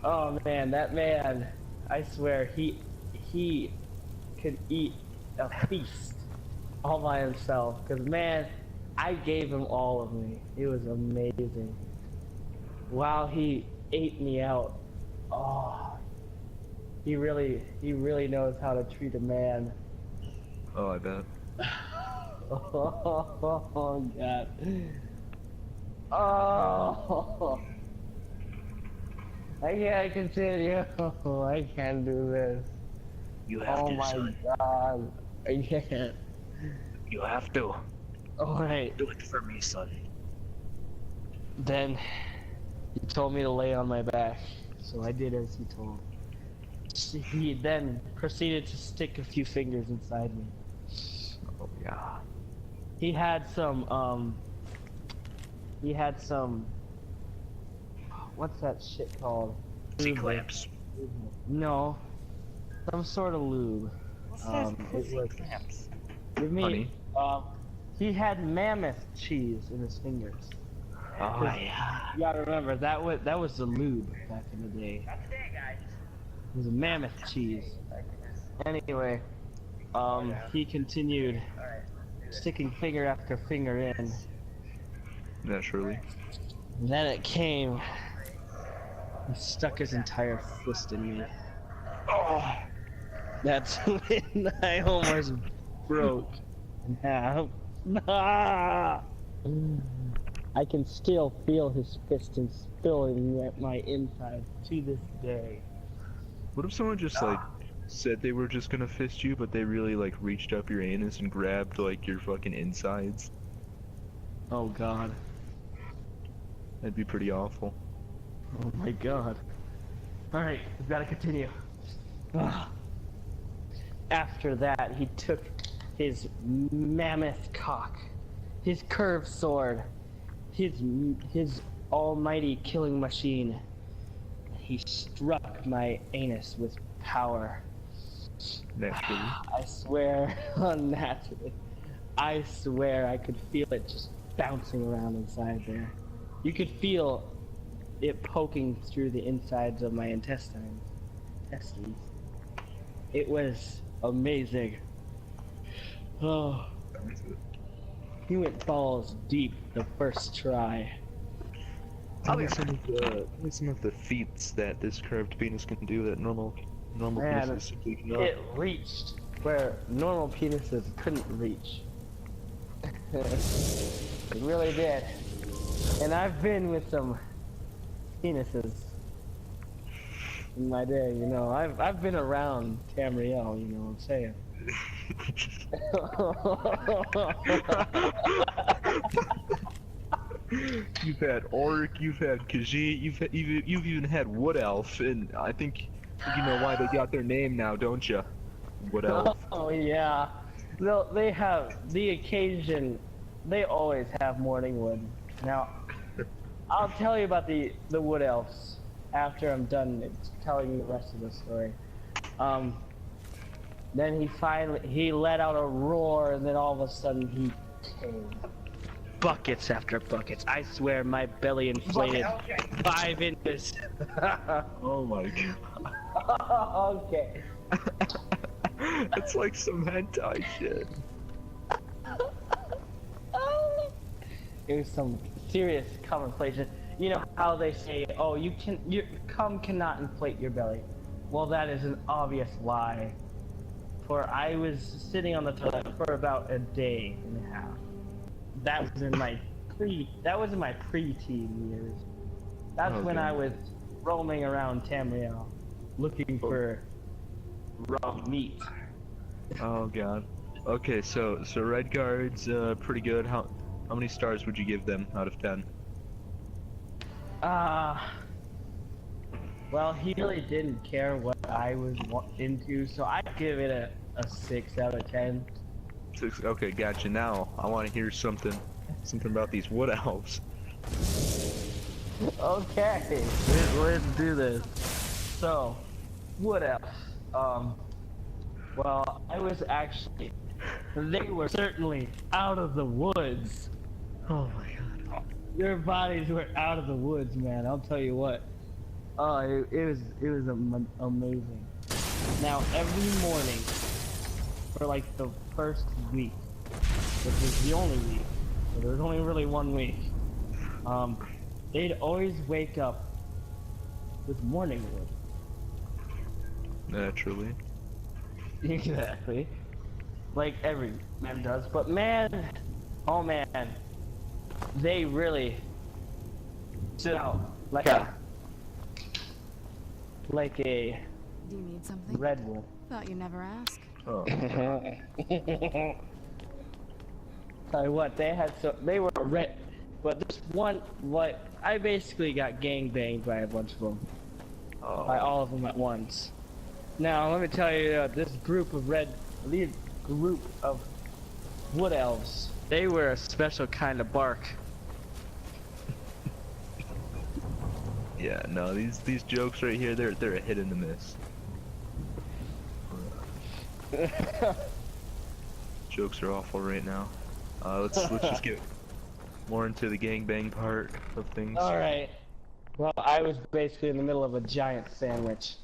Oh man, that man, I swear, he could eat a feast all by himself. Cause man, I gave him all of me. It was amazing. While he ate me out, oh, he really knows how to treat a man. Oh, I bet. Oh god. Oh, I can't continue. I can't do this. You have to, my son. god. I can't. You have to. Alright. Do it for me, son. Then he told me to lay on my back, so I did as he told. He then proceeded to stick a few fingers inside me. Oh, yeah. He had some, what's that shit called? C-clamps. No. Some sort of lube. What's that? C-clamps. Give me, Honey. he had mammoth cheese in his fingers. Oh, yeah. You gotta remember, that was the lube back in the day. It was a mammoth cheese. Anyway, he continued sticking finger after finger in. Naturally. Then it came. He stuck his entire fist in me. Oh, that's when I almost broke in half. Ah! I can still feel his piston spilling at my inside to this day. What if someone just, like, said they were just gonna fist you, but they really, like, reached up your anus and grabbed, like, your fucking insides? Oh god. That'd be pretty awful. Oh my god. Alright, we've gotta continue. After that, he took his mammoth cock, his curved sword, his almighty killing machine. He struck my anus with power. Naturally. I swear, unnaturally. I swear I could feel it just bouncing around inside there. You could feel it poking through the insides of my intestines. It was amazing. Oh. He went balls deep the first try. Tell me some of the feats that this curved penis can do that normal Man, penises simply cannot. it reached where normal penises couldn't reach. It really did. And I've been with some penises in my day, you know. I've been around Tamriel, you know what I'm saying. You've had Orc, you've had Khajiit, you've even had Wood Elf, and I think you know why they got their name now, don't you? Wood Elf. Oh yeah. They have the occasion. They always have morning wood. Now, I'll tell you about the wood elves after I'm done telling you the rest of the story. Then he let out a roar, and then all of a sudden he came. Buckets after buckets. I swear my belly inflated 5 inches. Oh my god. Okay. It's like some hentai shit. It was some serious contemplation. You know how they say, oh, your cum cannot inflate your belly. Well, that is an obvious lie. For I was sitting on the toilet for about a day and a half. That was in my pre-teen years. That's when I was roaming around Tamriel, looking for raw meat. Oh god. Okay, so Redguard's pretty good. How many stars would you give them out of 10? Well, he really didn't care what I was into, so I'd give it a 6 out of 10. 6. Okay, gotcha. Now I want to hear something about these wood elves. Okay, let's do this. So, wood elves. Well, I was actually. They were certainly out of the woods. Oh my god. Their bodies were out of the woods, man. I'll tell you what. Oh, it was amazing. Now every morning for like the first week, which was the only week, so there was only really 1 week. They'd always wake up with morning wood. Naturally. Exactly. Like every man does, but man, oh man, they really stood out like a Do you need something? red wolf. Thought you'd never ask. Oh. Tell you what, they were red, but this one, what, I basically got gang banged by a bunch of them, by all of them at once. Now let me tell you, this group of wood elves, they were a special kind of bark. Yeah, no, these jokes right here, they're a hit and a miss. Jokes are awful right now. Let's just get more into the gangbang part of things. All right. Well, I was basically in the middle of a giant sandwich.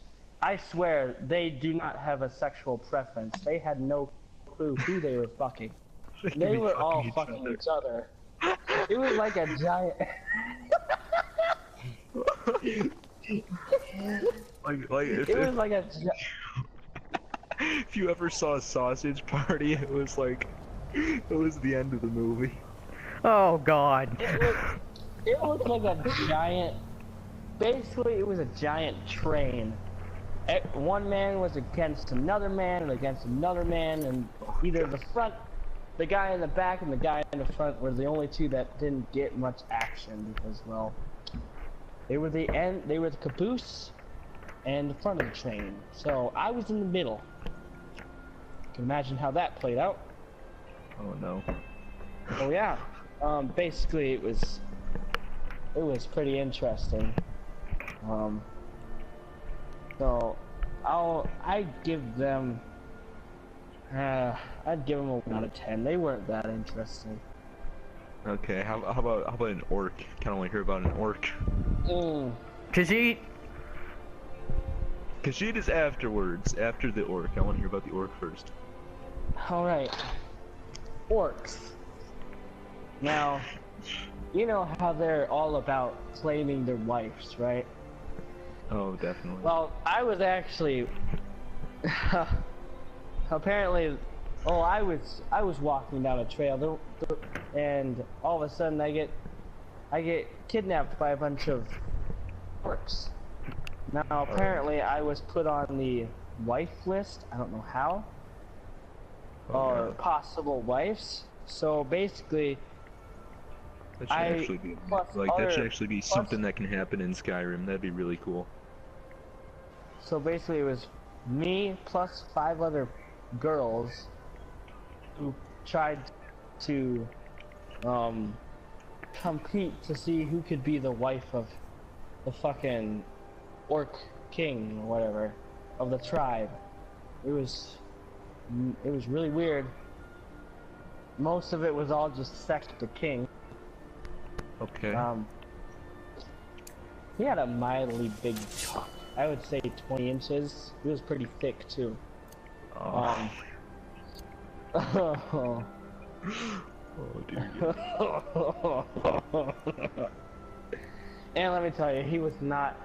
I swear they do not have a sexual preference. They had no clue who they were fucking. They were all fucking each other. It was like a giant. If you ever saw a sausage party, it was like, it was the end of the movie. Oh God. It looked like a giant. Basically, it was a giant train. One man was against another man and against another man, and either the guy in the back and the guy in the front were the only two that didn't get much action because, well, they were the caboose and the front of the train. So I was in the middle. You can imagine how that played out. Oh no. Oh yeah. Basically it was pretty interesting. So I'd give them a 1 out of 10. They weren't that interesting. Okay, how about an orc? Kinda wanna hear about an orc. Khajiit. Khajiit is afterwards, after the orc. I wanna hear about the orc first. Alright. Orcs. Now, you know how they're all about claiming their wives, right? Oh, definitely. Well, I was actually apparently, I was walking down a trail and all of a sudden I get kidnapped by a bunch of orcs. Now apparently I was put on the wife list. I don't know how. Or possible wives. So basically, that should actually be something that can happen in Skyrim. That'd be really cool. So basically, it was me plus 5 other girls who tried to compete to see who could be the wife of the fucking orc king or whatever of the tribe. It was really weird. Most of it was all just sex with the king. Okay. He had a mildly big cock. I would say 20 inches. He was pretty thick too. Oh. Oh dude. And let me tell you, he was not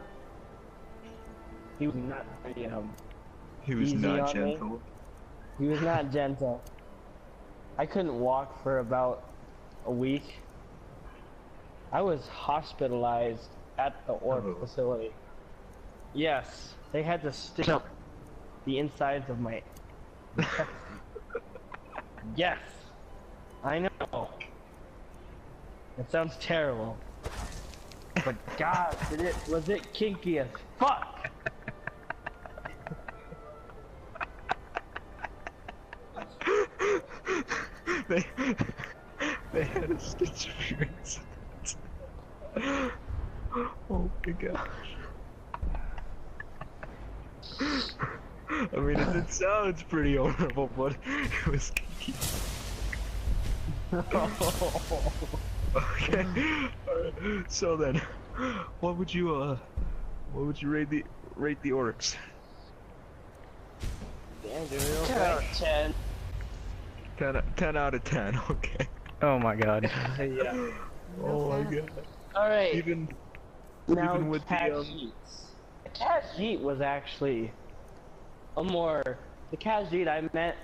very He was easy not on gentle. me. He was not gentle. I couldn't walk for about a week. I was hospitalized at the orc facility. Yes, they had to stick up the insides of my Yes, I know. It sounds terrible. But God, was it kinky as fuck? They had a stitch of your insides. Oh my gosh. I mean, it sounds pretty horrible, but it was kinky. Okay. Alright. So then, what would you What would you rate the orcs? Damn, dude. 10 out of 10. 10 out of 10. Okay. Oh my god. Yeah. Oh my god. Alright. Even with the Khajiit was actually a more. The Khajiit I met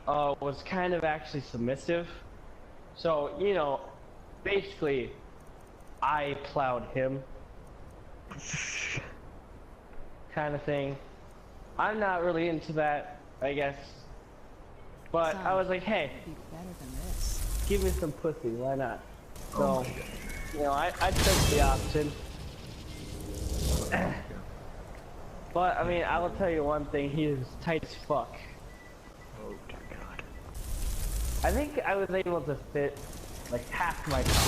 was kind of actually submissive. So, you know, basically, I plowed him. Kind of thing. I'm not really into that, I guess. But I was like, hey, Be better than this. give me some pussy, why not? So, you know, I took the option. But, I mean, I will tell you one thing, he is tight as fuck. Oh dear god. I think I was able to fit, like, half my top.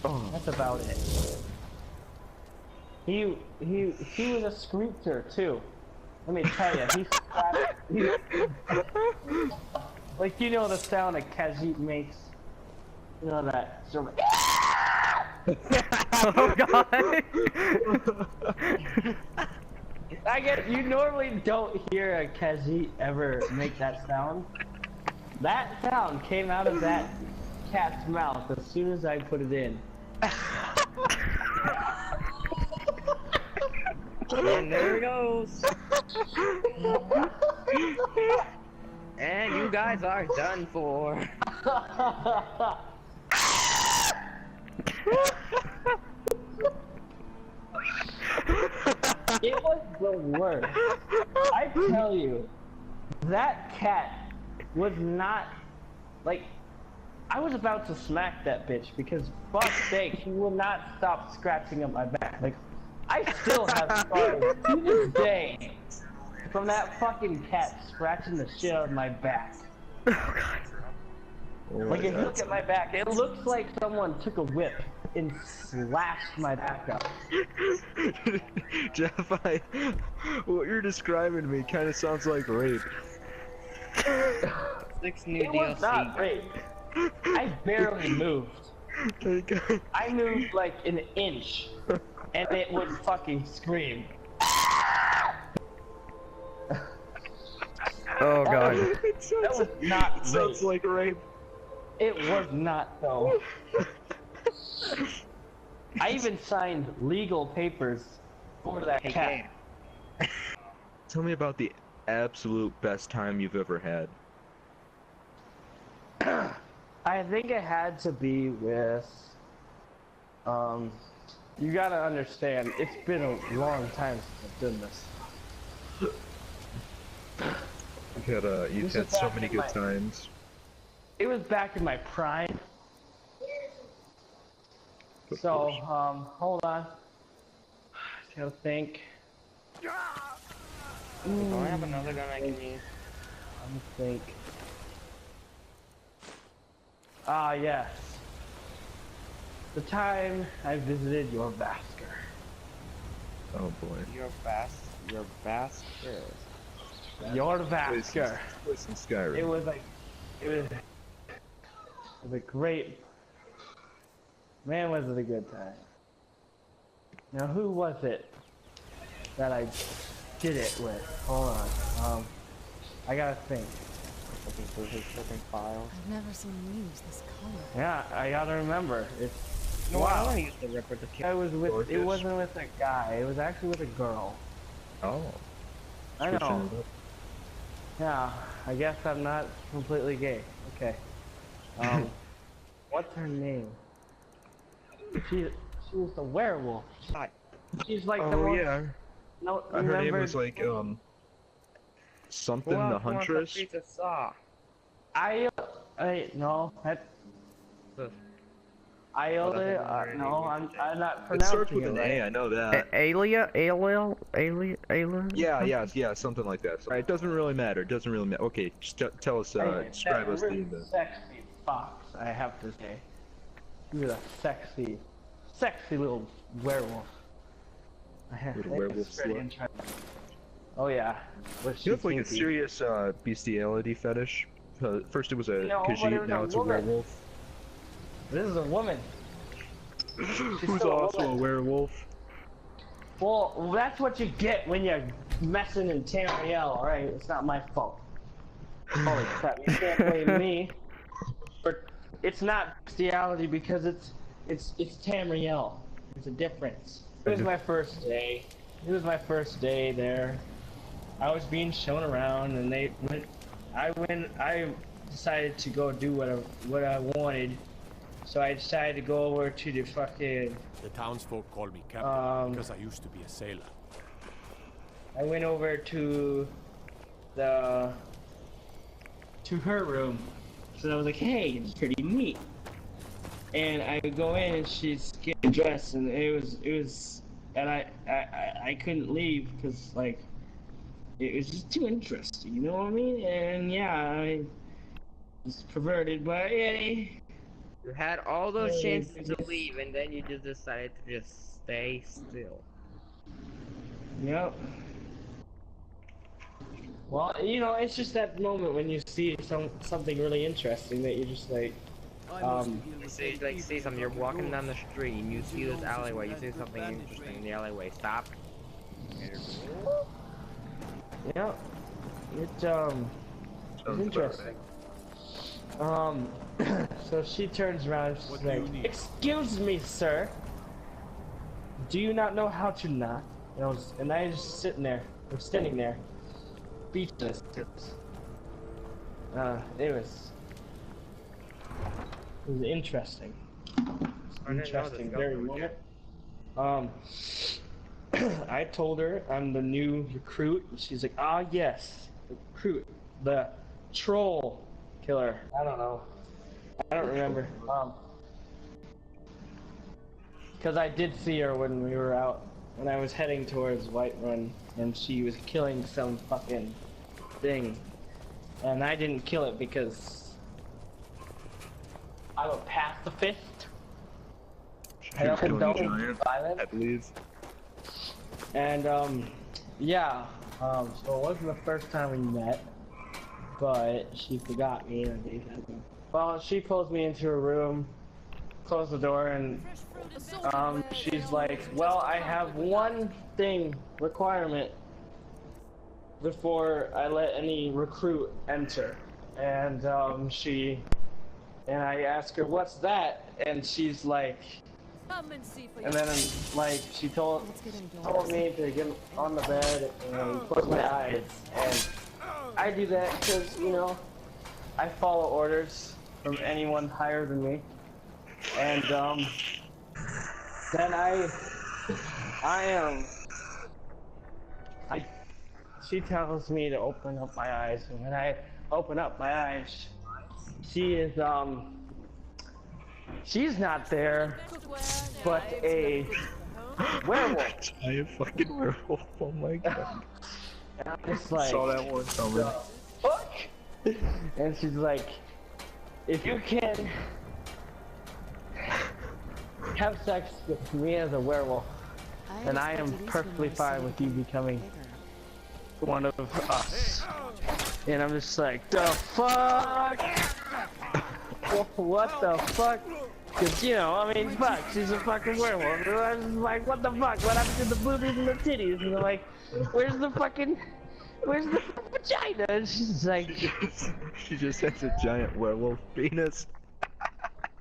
Oh. That's about it. He was a screecher, too. Let me tell you, like, you know the sound a Khajiit makes? You know that sort of... Oh god. I guess you normally don't hear a Khajiit ever make that sound. That sound came out of that cat's mouth as soon as I put it in. And there it goes. And you guys are done for. It was the worst. I tell you, that cat was not, like, I was about to smack that bitch because, fuck's sake, he will not stop scratching up my back. Like, I still have scars to this day from that fucking cat scratching the shit out of my back. Oh god. Like, if you look at my back, it looks like someone took a whip and slashed my back up. Jeff, what you're describing to me kind of sounds like rape. 6 new It was not DLC. rape. I barely moved. Okay. I moved like an inch, and it would fucking scream. Oh god. That was not It sounds rape. like rape. It was not though. I even signed legal papers for that cat. Tell me about the absolute best time you've ever had. I think it had to be with, you gotta understand, it's been a long time since I've done this. You've This had is so back many in good my- times. It was back in my prime. So, hold on. Just gotta think. Do I have another gun I can use? Let me think. Ah, yes. The time I visited your Vasker. Oh boy. Your bastard. Your Vasker. Place in Skyrim. It was like, it was a great, man, was it a good time. Now, who was it that I did it with? Hold on, I gotta think. Looking through his freaking files. I've never seen leaves this color. Yeah, I gotta remember. It's, No, I wow. want to use the Ripper to kill. I was with, it Gorgeous. wasn't with a guy, it was actually with a girl. Oh. I Switching know. it up. Yeah, I guess I'm not completely gay. Okay. What's her name? She was a werewolf. Hi. She's like the Oh one. yeah. No, Her name remember? was like something Who the else wants a Huntress. piece of saw? No, that. The- No, I'm not It starts pronouncing with it an right. A, I know that. Alia? Yeah, something like that. Alright, it doesn't really matter. It doesn't really matter. Okay, just tell us, Anyway, describe that us really the. sexy fox, I have to say. You're a sexy little werewolf. Little werewolf slut. Oh yeah. Was You she have like a kinky? serious bestiality fetish. First it was a No, but it Khajiit, was now a it's a woman. werewolf. This is a woman. Who's still a also a woman. werewolf. Well, that's what you get when you're messing in Tamriel, alright? It's not my fault. Holy crap, you can't blame me. But it's not bestiality because it's Tamriel. There's a difference. It was my first day. It was my first day there. I was being shown around and I decided to go do what I wanted. So I decided to go over to the fucking... The townsfolk call me captain because I used to be a sailor. I went over to her room. So I was like, hey, it's pretty neat. And I go in and she's getting dressed and it was and I couldn't leave because like it was just too interesting, you know what I mean? And yeah, I was perverted, but yeah. You had all those chances to leave, and then you just decided to just stay still. Yep. Well, you know, it's just that moment when you see something really interesting that you're just like, say something. You're walking down the street, and you see this alleyway. You see something interesting in the alleyway. Stop. yeah, it's interesting. So she turns around and she's like, excuse me, sir. Do you not know how to knock? And I was just sitting there, or standing there, speechless. It was interesting. Interesting, very moment. I told her I'm the new recruit. She's like, ah, yes, recruit, the troll killer. I don't know. I don't remember. Because I did see her when we were out, when I was heading towards Whiterun, and she was killing some fucking thing, and I didn't kill it because I'm a pacifist. I don't condone violence. I believe. And yeah, so it wasn't the first time we met, but she forgot me and I did. Well, she pulls me into her room, closed the door, and she's like, well, I have one requirement before I let any recruit enter. And I ask her, what's that? And she's like, and then like she told me to get on the bed and close my eyes, and I do that because, you know, I follow orders from anyone higher than me. And then she tells me to open up my eyes, and when I open up my eyes, she is she's not there, but a werewolf. A fucking werewolf, oh my god. And I'm just like, saw that one coming. Fuck! And she's like, if you can have sex with me as a werewolf, then I am perfectly fine with you becoming one of us. And I'm just like, the fuck? What the fuck? Cause, you know, I mean, fuck, she's a fucking werewolf. And I was like, what the fuck? What happened to the boobies and the titties? And they're like, where's the vagina? And she's like, she just has a giant werewolf penis.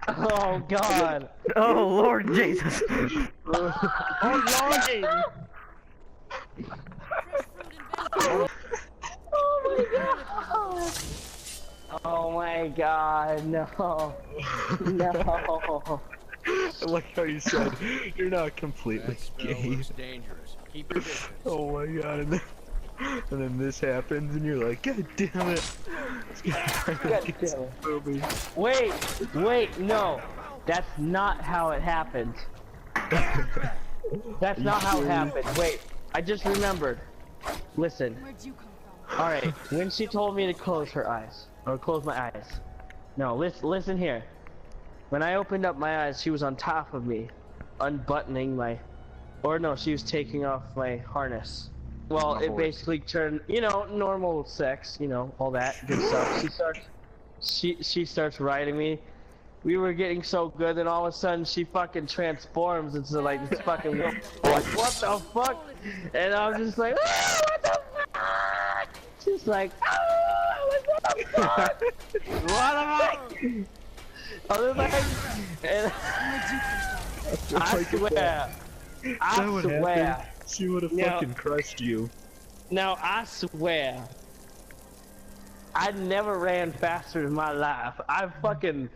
oh god. Oh Lord Jesus. Oh Lord Jesus. Oh my god, no. No. I like how you said, you're not completely gay. Dangerous. Keep your distance. Oh my god, and then this happens and you're like, god damn it. God damn it. Wait, no. That's not how it happened. That's not how it happened. Wait, I just remembered. Listen. Alright, when she told me to close her eyes, or close my eyes. No, listen here. When I opened up my eyes, she was on top of me, unbuttoning my, or no, she was taking off my harness. Well, it basically turned, you know, normal sex, you know, all that good stuff. She starts riding me, we were getting so good, and all of a sudden she fucking transforms into like this fucking like what the fuck? And I'm just like, ah, what the fuck? She's like, ah, what the fuck? What am I? Other like, and I swear, I swear. She would have fucking crushed you. Now I swear, I never ran faster in my life. I fucking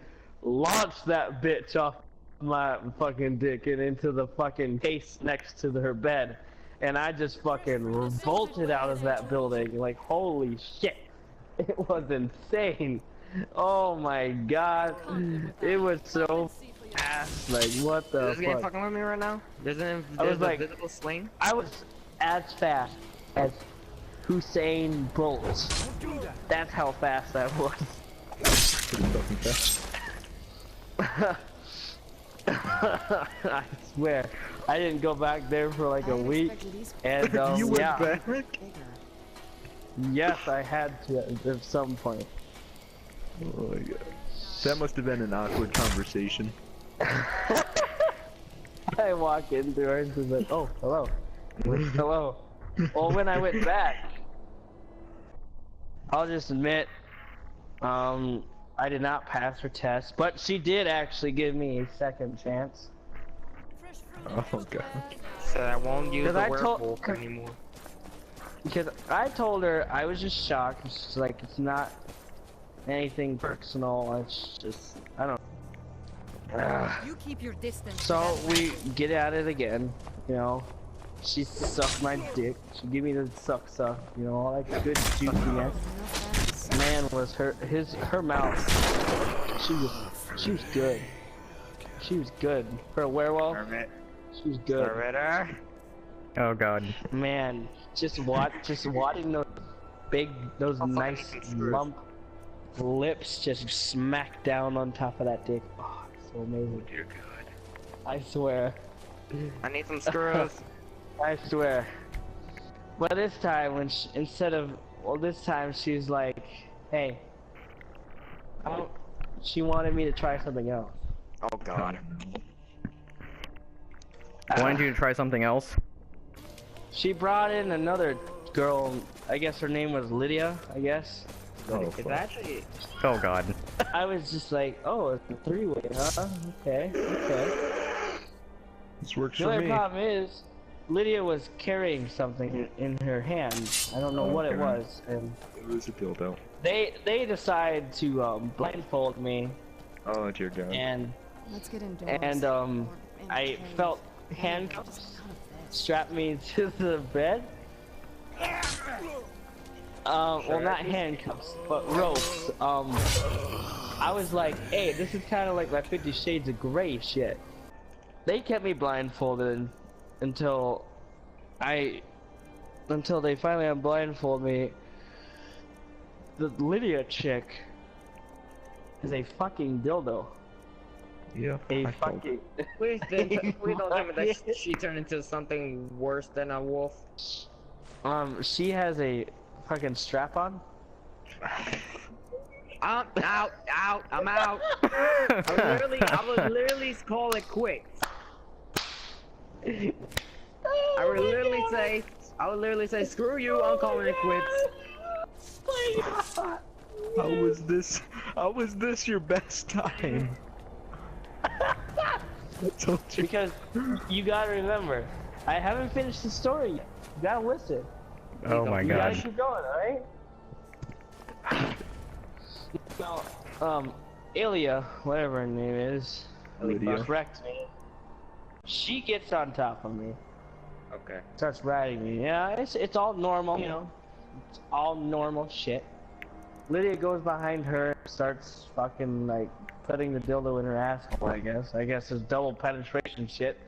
launched that bitch off my fucking dick and into the fucking case next to her bed, and I just fucking revolted out of that building. Like holy shit, it was insane. Oh my god, it was so fast. Like what the Is this game fuck? fucking with me right now? There's an invisible sling. I was as fast as Hussein Bolt. That's how fast I was. Pretty fucking fast. I swear, I didn't go back there for like a week, and You went yeah, back? yes, I had to at some point. Oh my god. That must have been an awkward conversation. I walk into her and she's like, "Oh, hello, hello." Well, when I went back, I'll just admit, I did not pass her test, but she did actually give me a second chance. Oh god. So I won't use the I werewolf anymore. Because I told her I was just shocked. She's like, it's not anything personal. It's just, I don't. You keep your distance. So we get at it again. You know, she sucked my dick. She gave me the suck, you know, all that good juiciness. Man, was her mouth. She was good. She was good for a werewolf. She was good. Oh god. Man, just watching those nice lump lips just smack down on top of that dick. Oh, it's so amazing. Dear God. I swear. I need some screws. I swear. But this time, when this time she's like, hey, she wanted me to try something else. Oh God. I wanted you to try something else. She brought in another girl. I guess her name was Lydia. I guess. Oh, It's actually. Oh god. I was just like, oh, it's a three-way, huh? Okay. This works The for only me. problem is, Lydia was carrying something in her hand. I don't know what it was, and It was a dildo. they decided to blindfold me, Oh dear God. and Let's get indoors. I felt handcuffs strap me to the bed. Well, not handcuffs, but ropes. I was like, hey, this is kind of like my 50 Shades of Grey shit. They kept me blindfolded until they finally unblindfolded me. The Lydia chick is a fucking dildo. Yeah. A I felt- fucking. Please don't tell me that she turned into something worse than a wolf. She has a fucking strap on. I'm out. I'm out. I would literally call it quits. I would literally say, screw you, I'm calling it quits. How was this your best time? I told you. Because you gotta remember, I haven't finished the story yet. You gotta listen. Oh my You gotta god. keep going, alright? So, Ilya, whatever her name is, Lydia. correct me. She gets on top of me, Okay. starts riding me. Yeah, it's all normal, you know. It's all normal shit. Lydia goes behind her, starts fucking like putting the dildo in her asshole. I guess it's double penetration shit.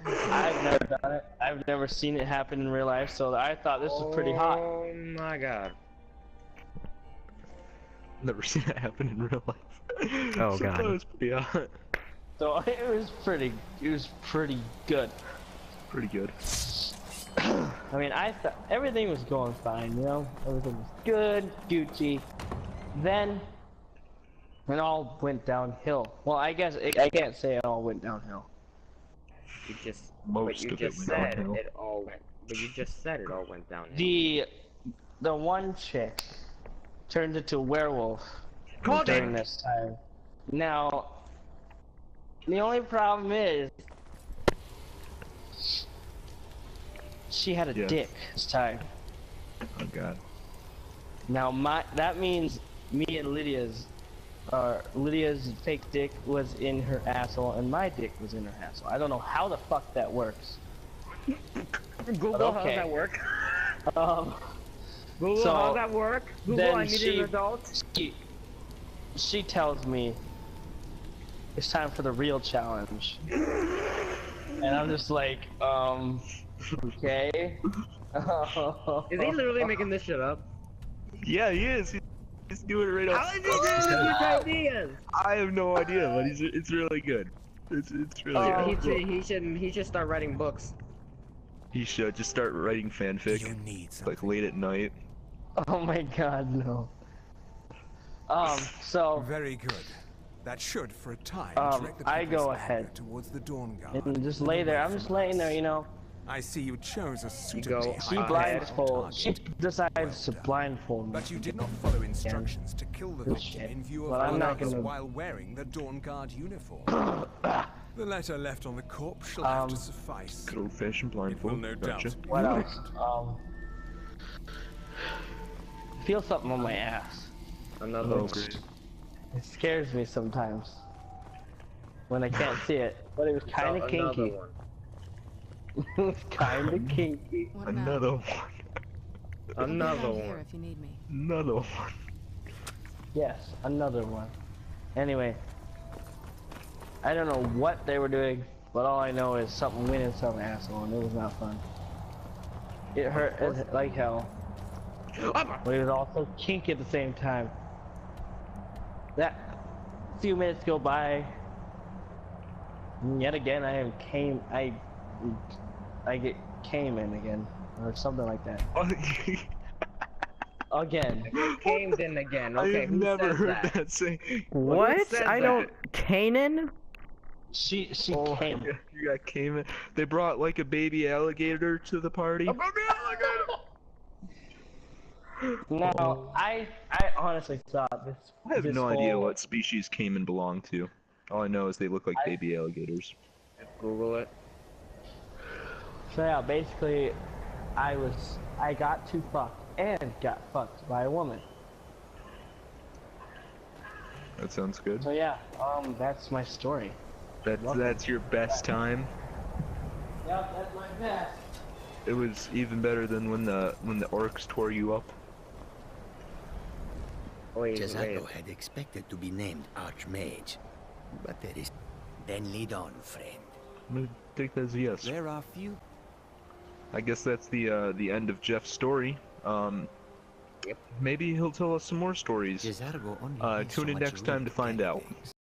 I've never done it. I've never seen it happen in real life, so I thought this was pretty hot. Oh my God. Never seen that happen in real life. Oh, So God. that was pretty hot. So it was pretty good. Pretty good. I mean, I thought everything was going fine, you know? Everything was good, Gucci. Then, It all went downhill. Well, I guess I can't say it all went downhill. You just, Most but you of it just went said downhill. it all went. But you just said it all went downhill. The one chick turned into a werewolf during this time. Now, the only problem is she had a Yeah. dick this time. Oh god. Now that means me and Lydia's fake dick was in her asshole and my dick was in her asshole. I don't know how the fuck that works. Google, Okay. how does that work? Google, So, how does that work? Google, then I need she- an adult. She tells me it's time for the real challenge. And I'm just like, okay. Is he literally making this shit up? Yeah, he is. He's doing it right off. How is he getting these ideas? I have no idea, but it's really good. It's really good. He should start writing books. He should just start writing You fanfic, need like something. late at night. Oh my god, no. So Very good. That should, for a time, direct the I people's go anger ahead towards the Dawnguard. and just lay there. I'm away just from laying us. there, you know. I see you chose a suitably go She high blindfold. She target. decides to blindfold me. But you did not follow instructions to kill the victim Shit. in view of Well, I'm not others gonna- while wearing the Dawnguard uniform. The letter left on the corpse shall have to suffice. Good old fashioned It will blindfold. no Gotcha. doubt be What else? correct. Feel something on my ass. Another Oh, one. great. It scares me sometimes when I can't see it. But it was kind of Another kinky. one. It was kind of kinky. What now? Another one. I'll be Another down here one. if you need me. Another one. Yes, another one. Anyway, I don't know what they were doing, but all I know is something went in some asshole, and it was not fun. It hurt like hell, but it was also kinky at the same time. That few minutes go by, and yet again I get came in again, or something like that. Again. Came in again. Okay, I've who never says heard that? that say. What? says I that? don't. Kanan? She Oh, came. you got came in. They brought like a baby alligator to the party. No, I honestly thought this. I have this no idea whole- what species caiman belong to. All I know is they look like baby alligators. Google it. So yeah, basically, I got too fucked and got fucked by a woman. That sounds good. So yeah, that's my story. That's your best time. Yep, that's my best. It was even better than when the orcs tore you up. Wait. Cesario had expected to be named Archmage, but there is... Then lead on, friend. I'm gonna take that as a yes. There are few. I guess that's the end of Jeff's story. Yep. Maybe he'll tell us some more stories. Cesargo only needs so Tune in much next time room to find carry out. things.